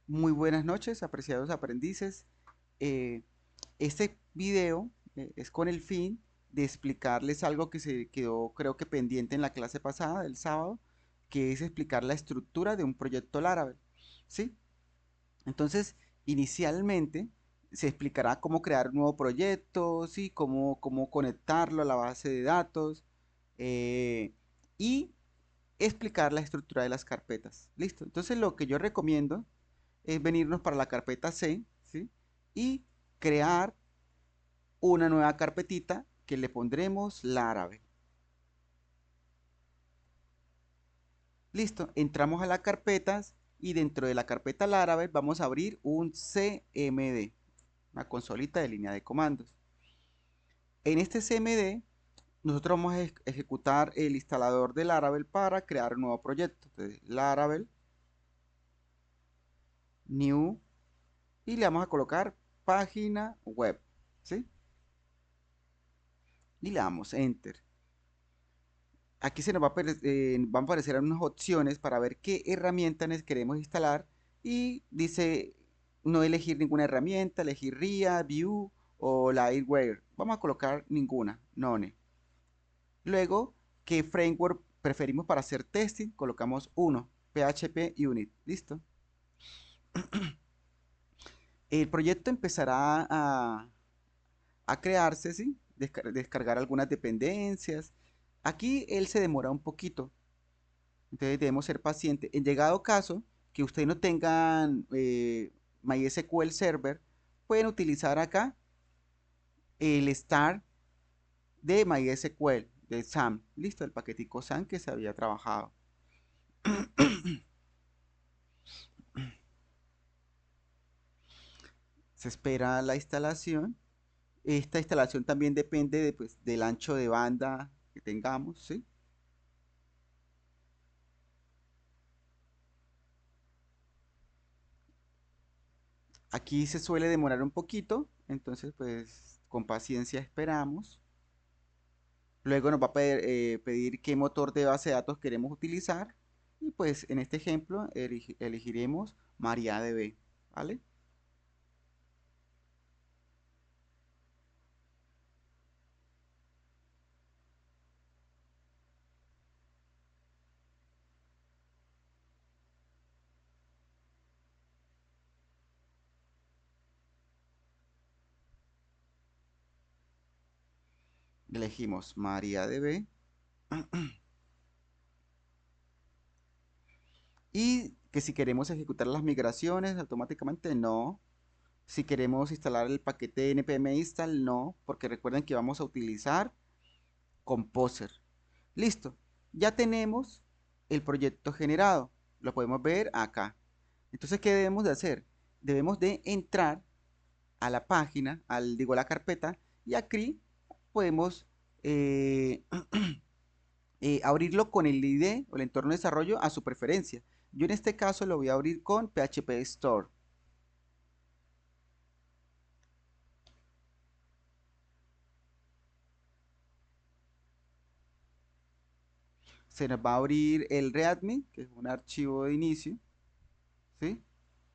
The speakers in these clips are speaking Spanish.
Muy buenas noches, apreciados aprendices. Eh, este video es con el fin de explicarles algo que se quedó, creo que pendiente en la clase pasada, del sábado, que es explicar la estructura de un proyecto Laravel. ¿Sí? Entonces, inicialmente se explicará cómo crear un nuevo proyecto, ¿sí? Cómo conectarlo a la base de datos eh, y explicar la estructura de las carpetas. Listo. Entonces, lo que yo recomiendo es venirnos para la carpeta C, ¿sí? Y crear una nueva carpetita que le pondremos Laravel. Listo, entramos a las carpetas y dentro de la carpeta Laravel vamos a abrir un CMD, una consolita de línea de comandos. En este CMD nosotros vamos a ejecutar el instalador de Laravel para crear un nuevo proyecto. Entonces, Laravel, New, y le vamos a colocar página web, ¿sí? Y le damos Enter. Aquí se nos van a aparecer unas opciones para ver qué herramientas queremos instalar y dice no elegir ninguna herramienta, elegir RIA, Vue o Liveware. Vamos a colocar ninguna, None. Luego, ¿qué framework preferimos para hacer testing? Colocamos uno, PHP Unit. ¿Listo? El proyecto empezará a crearse, ¿sí? Descargar algunas dependencias. Aquí él se demora un poquito. Entonces debemos ser pacientes. En llegado caso que ustedes no tengan MySQL Server, pueden utilizar acá el start de MySQL, de SAM. Listo, el paquetico SAM que se había trabajado. Se espera la instalación. Esta instalación también depende de, pues, del ancho de banda que tengamos, ¿sí? Aquí se suele demorar un poquito, entonces pues con paciencia esperamos. Luego nos va a pedir qué motor de base de datos queremos utilizar. Y pues en este ejemplo elegiremos MariaDB, ¿vale? Elegimos MariaDB. Y que si queremos ejecutar las migraciones automáticamente, no. Si queremos instalar el paquete npm install, no, porque recuerden que vamos a utilizar Composer. Listo, ya tenemos el proyecto generado. Lo podemos ver acá. Entonces, ¿qué debemos de hacer? Debemos de entrar a la página, digo, a la carpeta, y aquí podemos abrirlo con el IDE o el entorno de desarrollo a su preferencia. Yo en este caso lo voy a abrir con PHP Store. Se nos va a abrir el README, que es un archivo de inicio, ¿sí?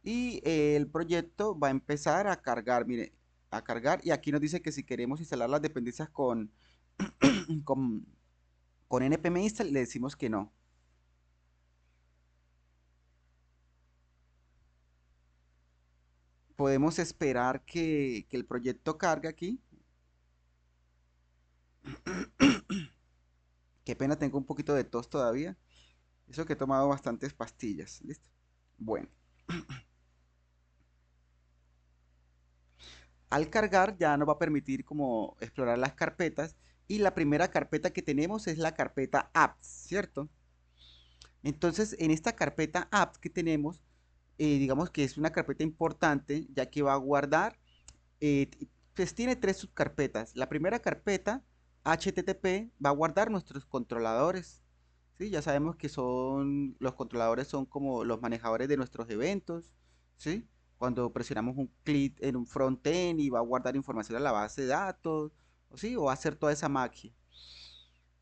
Y el proyecto va a empezar a cargar, mire, a cargar. Y aquí nos dice que si queremos instalar las dependencias con, con npm install, le decimos que no. Podemos esperar que el proyecto cargue aquí. Qué pena, tengo un poquito de tos todavía. Eso que he tomado bastantes pastillas. ¿Listo? Bueno, al cargar ya nos va a permitir como explorar las carpetas. Y la primera carpeta que tenemos es la carpeta apps, ¿cierto? Entonces, en esta carpeta apps que tenemos, digamos que es una carpeta importante, ya que va a guardar, pues tiene tres subcarpetas. La primera carpeta, HTTP, va a guardar nuestros controladores. ¿Sí? Ya sabemos que los controladores son como los manejadores de nuestros eventos. ¿Sí? Cuando presionamos un clic en un frontend y va a guardar información a la base de datos, ¿sí? O va a hacer toda esa magia.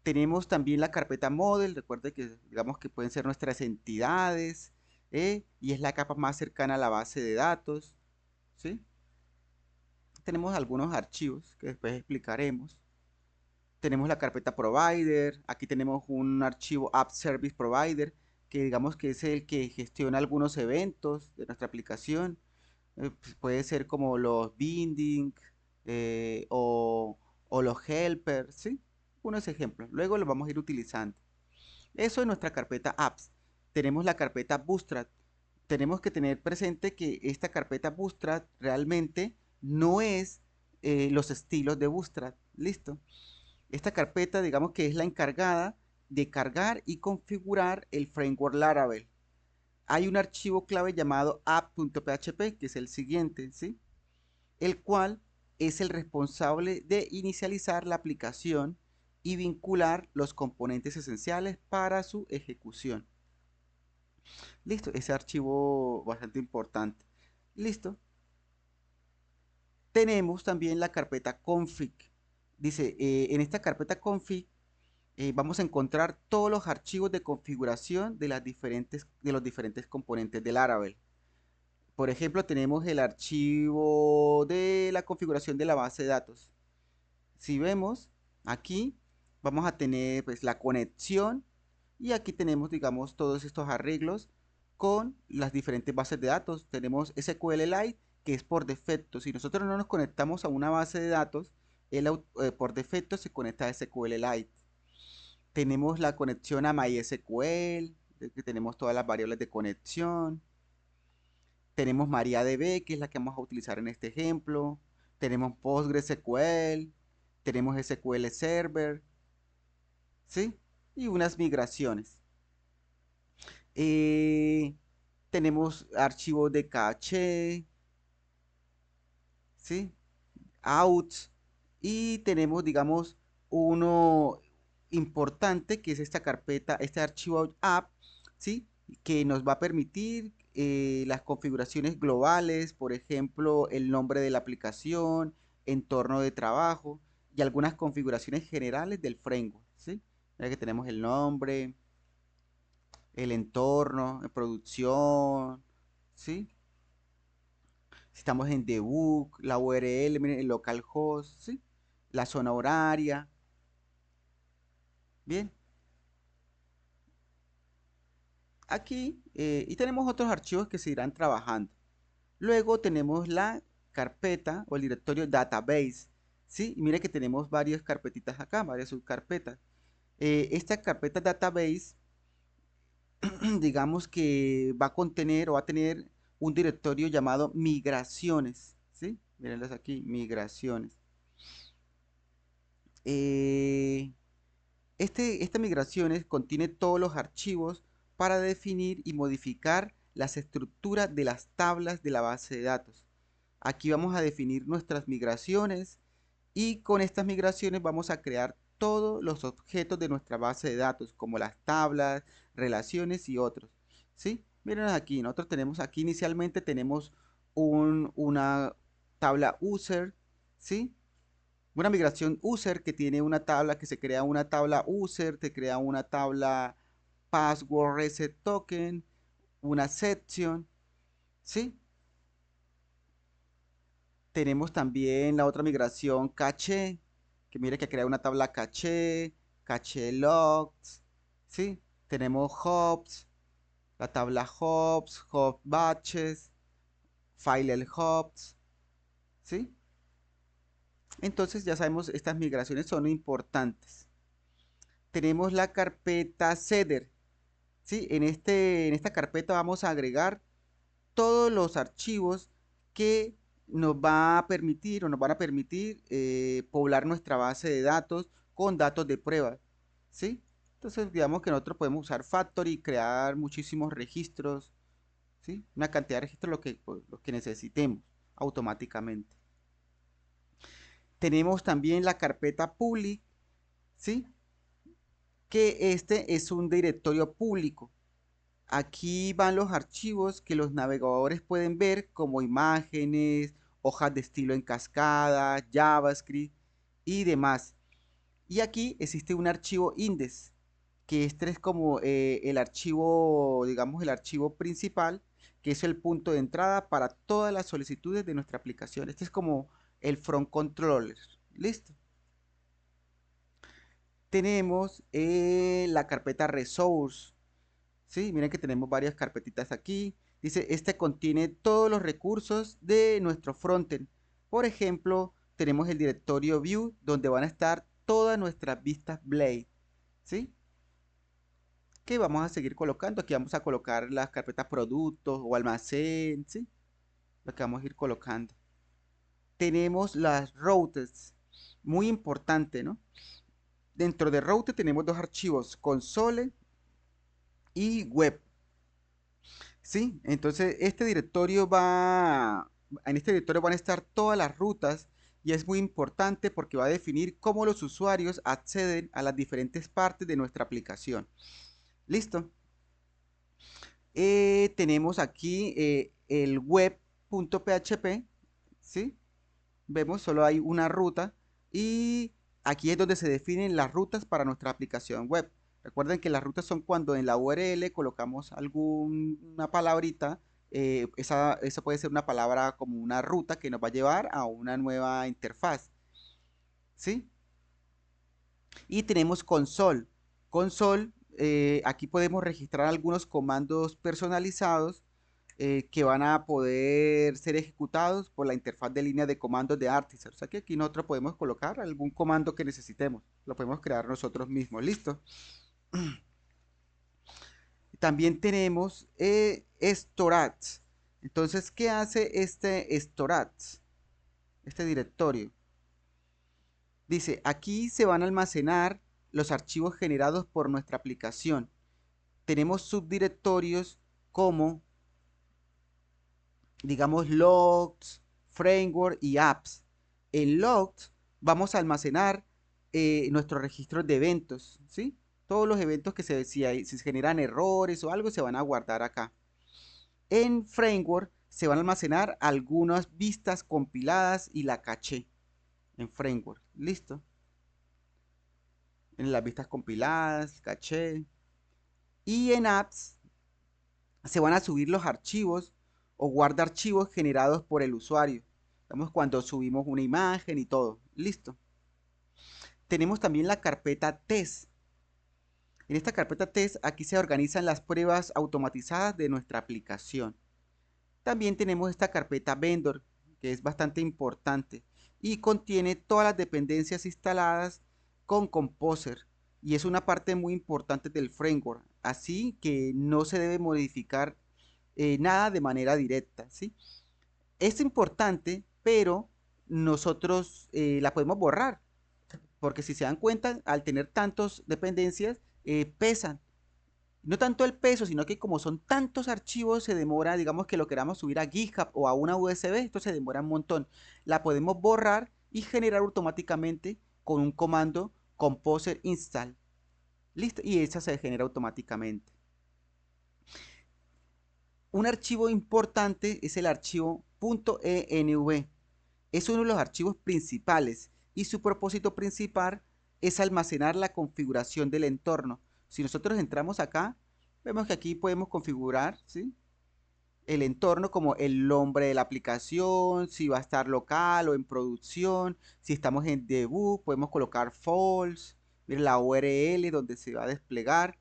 Tenemos también la carpeta model, recuerde que digamos que pueden ser nuestras entidades, y es la capa más cercana a la base de datos, ¿sí? Tenemos algunos archivos que después explicaremos. Tenemos la carpeta provider, aquí tenemos un archivo app service provider, que digamos que es el que gestiona algunos eventos de nuestra aplicación. Pues puede ser como los binding eh, o, o los helpers, ¿sí? Unos ejemplos. Luego los vamos a ir utilizando. Eso es nuestra carpeta apps. Tenemos la carpeta Bootstrap. Tenemos que tener presente que esta carpeta Bootstrap realmente no es los estilos de Bootstrap. ¿Listo? Esta carpeta, digamos que es la encargada de cargar y configurar el framework Laravel. Hay un archivo clave llamado app.php, que es el siguiente, ¿sí? El cual es el responsable de inicializar la aplicación y vincular los componentes esenciales para su ejecución. Listo, ese archivo bastante importante. Listo. Tenemos también la carpeta config. Dice, en esta carpeta config vamos a encontrar todos los archivos de configuración de los diferentes componentes del Laravel. Por ejemplo, tenemos el archivo de la configuración de la base de datos. Si vemos aquí, vamos a tener pues la conexión y aquí tenemos, digamos, todos estos arreglos con las diferentes bases de datos. Tenemos SQLite, que es por defecto. Si nosotros no nos conectamos a una base de datos, por defecto se conecta a SQLite. Tenemos la conexión a MySQL, que tenemos todas las variables de conexión. Tenemos MariaDB, que es la que vamos a utilizar en este ejemplo. Tenemos PostgreSQL, tenemos SQL Server, ¿sí? Y unas migraciones. Eh, tenemos archivos de caché, ¿sí? Outs. Y tenemos, digamos, uno importante que es esta carpeta, este archivo app, ¿sí? Que nos va a permitir las configuraciones globales, por ejemplo, el nombre de la aplicación, entorno de trabajo y algunas configuraciones generales del framework, ¿sí? Mira que tenemos el nombre, el entorno, producción, ¿sí? Si estamos en debug, la URL, miren, el localhost, ¿sí? La zona horaria. Bien, aquí y tenemos otros archivos que se irán trabajando. Luego tenemos la carpeta o el directorio database, ¿sí? Y mire que tenemos varias carpetitas acá, varias subcarpetas. Esta carpeta database, digamos que va a contener o va a tener un directorio llamado migraciones, ¿sí? Mírenlas aquí, migraciones. Eh, Esta migraciones contiene todos los archivos para definir y modificar las estructuras de las tablas de la base de datos. Aquí vamos a definir nuestras migraciones y con estas migraciones vamos a crear todos los objetos de nuestra base de datos, como las tablas, relaciones y otros. ¿Sí? Miren aquí, nosotros tenemos aquí inicialmente tenemos una tabla user, ¿sí? Una migración user que tiene una tabla, que se crea una tabla user, te crea una tabla password reset token, una section, ¿sí? Tenemos también la otra migración caché, que mire que crea una tabla caché, caché logs, ¿sí? Tenemos hubs, la tabla hubs, hub batches, file hubs, ¿sí? Entonces ya sabemos, estas migraciones son importantes. Tenemos la carpeta seeder, ¿sí? En esta carpeta vamos a agregar todos los archivos que nos va a permitir o nos van a permitir poblar nuestra base de datos con datos de prueba, ¿sí? Entonces, digamos que nosotros podemos usar Factory y crear muchísimos registros, ¿sí? Una cantidad de registros lo que necesitemos automáticamente. Tenemos también la carpeta public, ¿sí? Que este es un directorio público. Aquí van los archivos que los navegadores pueden ver como imágenes, hojas de estilo en cascada, JavaScript y demás. Y aquí existe un archivo index que este es como el archivo, digamos, el archivo principal, que es el punto de entrada para todas las solicitudes de nuestra aplicación. Este es como el front controller. ¿Listo? Tenemos la carpeta resource. ¿Sí? Miren que tenemos varias carpetitas aquí. Dice, este contiene todos los recursos de nuestro frontend. Por ejemplo, tenemos el directorio view donde van a estar todas nuestras vistas Blade. ¿Sí? Que vamos a seguir colocando. Aquí vamos a colocar las carpetas productos o almacén, ¿sí? Lo que vamos a ir colocando. Tenemos las routes. Muy importante, ¿no? Dentro de route tenemos dos archivos, console y web. Sí, entonces en este directorio van a estar todas las rutas y es muy importante porque va a definir cómo los usuarios acceden a las diferentes partes de nuestra aplicación. ¿Listo? Tenemos aquí el web.php, ¿sí? Vemos, solo hay una ruta y aquí es donde se definen las rutas para nuestra aplicación web. Recuerden que las rutas son cuando en la URL colocamos alguna palabrita, esa puede ser una palabra como una ruta que nos va a llevar a una nueva interfaz, ¿sí? Y tenemos console. Console, aquí podemos registrar algunos comandos personalizados que van a poder ser ejecutados por la interfaz de línea de comandos de Artisan. O sea que aquí nosotros podemos colocar algún comando que necesitemos. Lo podemos crear nosotros mismos. ¿Listo? También tenemos storage. Entonces, ¿qué hace este storage? Este directorio. Dice, aquí se van a almacenar los archivos generados por nuestra aplicación. Tenemos subdirectorios como, digamos, logs, framework y apps. En logs vamos a almacenar nuestros registros de eventos, ¿sí? Todos los eventos que si se generan errores o algo se van a guardar acá. En framework se van a almacenar algunas vistas compiladas y la caché en framework. ¿Listo? En las vistas compiladas, caché. Y en apps se van a subir los archivos o guarda archivos generados por el usuario. Estamos cuando subimos una imagen y todo. Listo. Tenemos también la carpeta test. En esta carpeta test aquí se organizan las pruebas automatizadas de nuestra aplicación. También tenemos esta carpeta vendor, que es bastante importante y contiene todas las dependencias instaladas con Composer y es una parte muy importante del framework, así que no se debe modificar nada de manera directa, ¿sí? Es importante, pero nosotros la podemos borrar, porque si se dan cuenta, al tener tantas dependencias, pesan. No tanto el peso, sino que como son tantos archivos, se demora, digamos que lo queramos subir a GitHub o a una USB, esto se demora un montón. La podemos borrar y generar automáticamente con un comando composer install. Listo, y esa se genera automáticamente. Un archivo importante es el archivo .env. Es uno de los archivos principales y su propósito principal es almacenar la configuración del entorno. Si nosotros entramos acá, vemos que aquí podemos configurar, ¿sí?, el entorno como el nombre de la aplicación, si va a estar local o en producción, si estamos en debug, podemos colocar false, miren la URL donde se va a desplegar,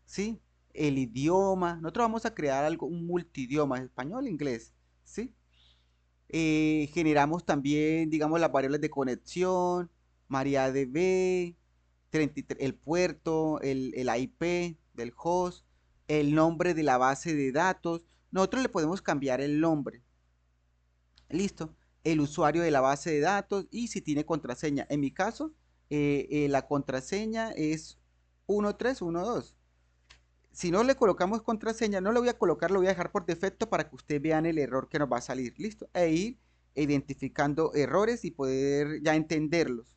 ¿sí? El idioma, nosotros vamos a crear algo, un multidioma, español, inglés, ¿sí? Generamos también, digamos, las variables de conexión, MariaDB, el puerto, el IP del host, el nombre de la base de datos. Nosotros le podemos cambiar el nombre. Listo. El usuario de la base de datos y si tiene contraseña. En mi caso, la contraseña es 1312. Si no le colocamos contraseña, no lo voy a colocar, lo voy a dejar por defecto para que ustedes vean el error que nos va a salir. Listo. E ir identificando errores y poder ya entenderlos.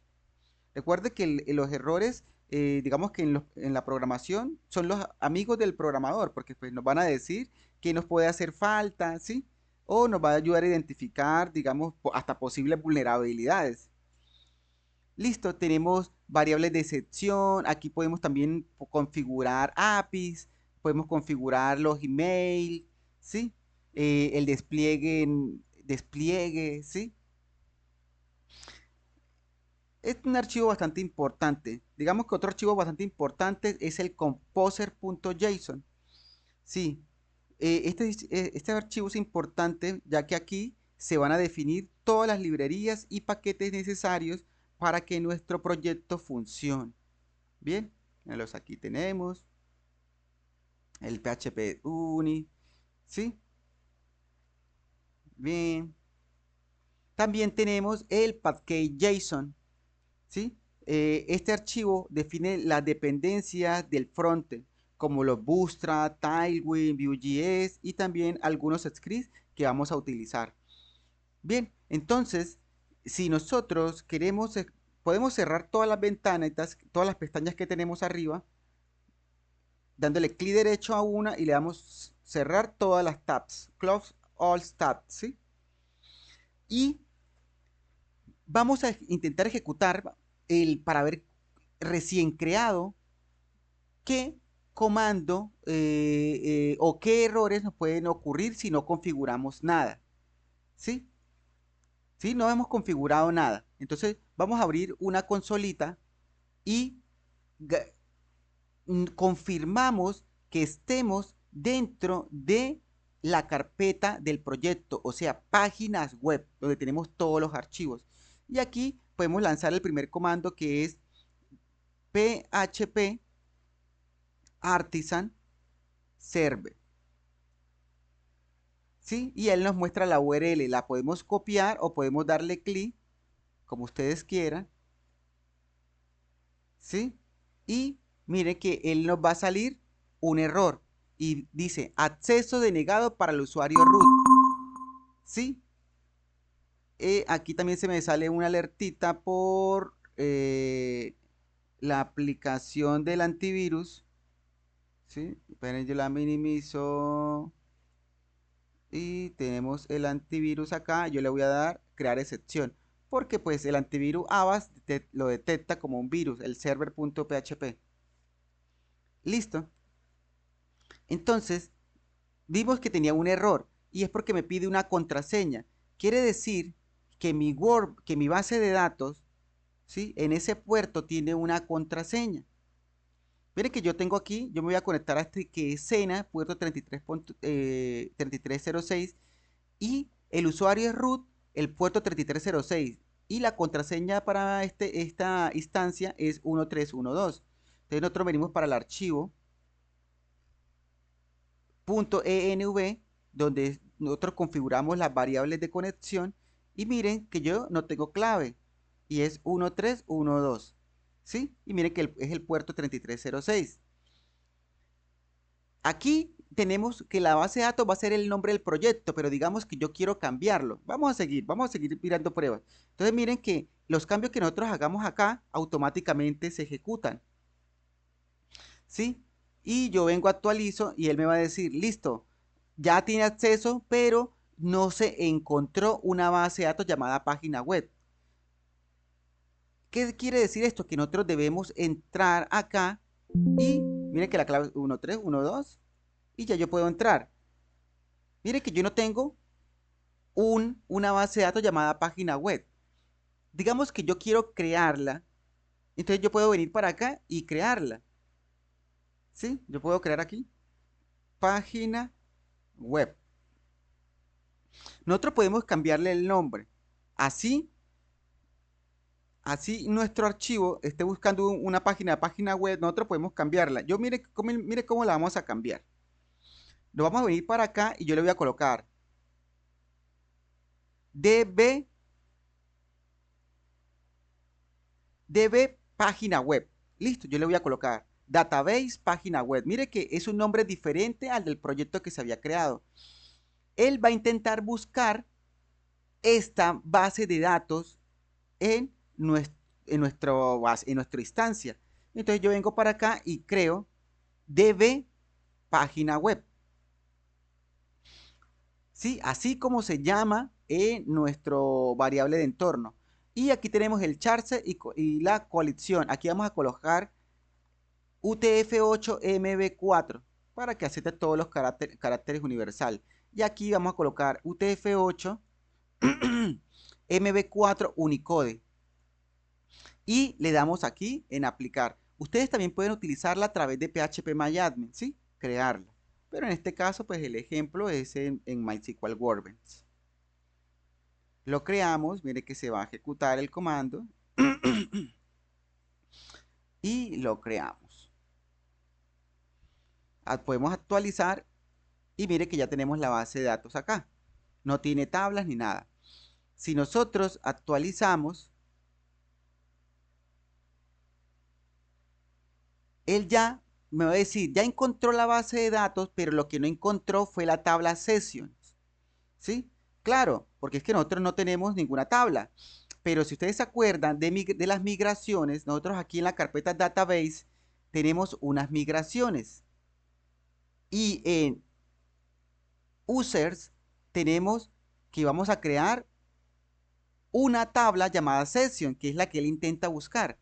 Recuerde que los errores, digamos que en la programación, son los amigos del programador, porque pues nos van a decir qué nos puede hacer falta, ¿sí? O nos va a ayudar a identificar, digamos, hasta posibles vulnerabilidades. Listo, tenemos variables de excepción. Aquí podemos también configurar APIs, podemos configurar los email, ¿sí? El despliegue, despliegue, ¿sí? Es un archivo bastante importante. Digamos que otro archivo bastante importante es el composer.json. Sí, este archivo es importante ya que aquí se van a definir todas las librerías y paquetes necesarios para que nuestro proyecto funcione. Bien, los aquí tenemos el PHP Uni, ¿sí? Bien. También tenemos el package.json, ¿sí? Este archivo define las dependencias del frontend, como los Bootstrap, Tailwind, Vue.js y también algunos scripts que vamos a utilizar. Bien, entonces, si nosotros queremos, podemos cerrar todas las ventanas, todas las pestañas que tenemos arriba, dándole clic derecho a una y le damos cerrar todas las tabs, close all tabs, ¿sí? Y vamos a intentar ejecutar para ver recién creado qué comando o qué errores nos pueden ocurrir si no configuramos nada, ¿sí? ¿Sí? No hemos configurado nada. Entonces vamos a abrir una consolita y confirmamos que estemos dentro de la carpeta del proyecto, o sea, páginas web, donde tenemos todos los archivos. Y aquí podemos lanzar el primer comando que es php artisan server. ¿Sí? Y él nos muestra la URL, la podemos copiar o podemos darle clic, como ustedes quieran, ¿sí? Y mire que él nos va a salir un error y dice acceso denegado para el usuario root, ¿sí? Aquí también se me sale una alertita por la aplicación del antivirus, ¿sí? Esperen, yo la minimizo y tenemos el antivirus acá. Yo le voy a dar crear excepción porque pues el antivirus Avast lo detecta como un virus, el server.php. Listo. Entonces, vimos que tenía un error y es porque me pide una contraseña. Quiere decir que que mi base de datos, ¿sí? En ese puerto tiene una contraseña. Miren que yo tengo aquí, yo me voy a conectar a este que es Sena, puerto 3306 y el usuario es root, el puerto 3306 y la contraseña para esta instancia es 1312. Entonces nosotros venimos para el archivo .env donde nosotros configuramos las variables de conexión y miren que yo no tengo clave y es 1312, ¿sí? Y miren que es el puerto 3306. Aquí tenemos que la base de datos va a ser el nombre del proyecto, pero digamos que yo quiero cambiarlo. Vamos a seguir mirando pruebas. Entonces miren que los cambios que nosotros hagamos acá automáticamente se ejecutan, ¿sí? Y yo vengo, actualizo y él me va a decir, listo, ya tiene acceso, pero no se encontró una base de datos llamada página web. ¿Qué quiere decir esto? Que nosotros debemos entrar acá y miren que la clave es 1312 y ya yo puedo entrar. Miren que yo no tengo una base de datos llamada página web. Digamos que yo quiero crearla, entonces yo puedo venir para acá y crearla. ¿Sí? Yo puedo crear aquí página web. Nosotros podemos cambiarle el nombre. Así, así nuestro archivo esté buscando una página web, nosotros podemos cambiarla. Mire cómo la vamos a cambiar. Nos vamos a venir para acá y yo le voy a colocar db, db página web. Listo, yo le voy a colocar database página web. Mire que es un nombre diferente al del proyecto que se había creado. Él va a intentar buscar esta base de datos en, en nuestra instancia. Entonces yo vengo para acá y creo db página web. ¿Sí? Así como se llama en nuestro variable de entorno. Y aquí tenemos el charse y la coalición. Aquí vamos a colocar UTF-8 MB4 para que acepte todos los caracteres universal. Y aquí vamos a colocar UTF-8 MB4 Unicode. Y le damos aquí en aplicar. Ustedes también pueden utilizarla a través de PHP-MyAdmin, ¿sí? Crearla. Pero en este caso, pues el ejemplo es en MySQL Workbench. Lo creamos, mire que se va a ejecutar el comando y lo creamos. Podemos actualizar y mire que ya tenemos la base de datos acá. No tiene tablas ni nada. Si nosotros actualizamos, él ya me va a decir, ya encontró la base de datos, pero lo que no encontró fue la tabla sessions. ¿Sí? Claro, porque es que nosotros no tenemos ninguna tabla. Pero si ustedes se acuerdan de las migraciones, nosotros aquí en la carpeta database tenemos unas migraciones. Y en users tenemos que vamos a crear una tabla llamada session, que es la que él intenta buscar.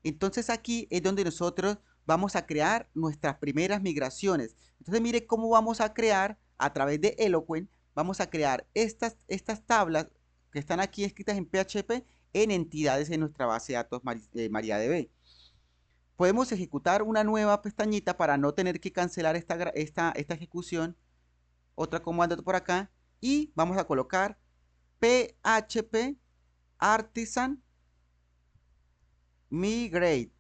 Entonces aquí es donde nosotros vamos a crear nuestras primeras migraciones. Entonces mire cómo vamos a crear a través de Eloquent, vamos a crear estas tablas que están aquí escritas en PHP en entidades en nuestra base de datos MariaDB. Podemos ejecutar una nueva pestañita para no tener que cancelar esta ejecución. Otra comando por acá y vamos a colocar PHP Artisan Migrate.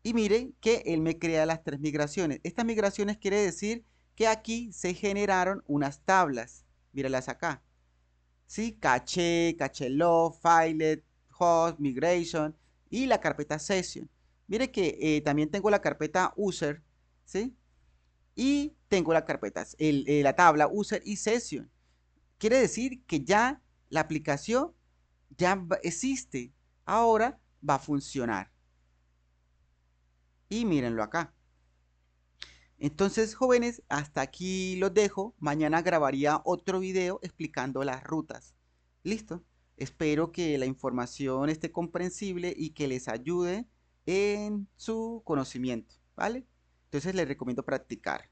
Y miren que él me crea las tres migraciones. Estas migraciones quiere decir que aquí se generaron unas tablas. Míralas acá. ¿Sí? Caché, caché log, filet, host, migration y la carpeta session. Mire que también tengo la carpeta user, ¿sí? Y tengo la carpeta, la tabla user y session. Quiere decir que ya la aplicación ya existe. Ahora va a funcionar. Y mírenlo acá. Entonces, jóvenes, hasta aquí los dejo. Mañana grabaría otro video explicando las rutas. ¿Listo? Espero que la información esté comprensible y que les ayude en su conocimiento, ¿vale? Entonces les recomiendo practicar.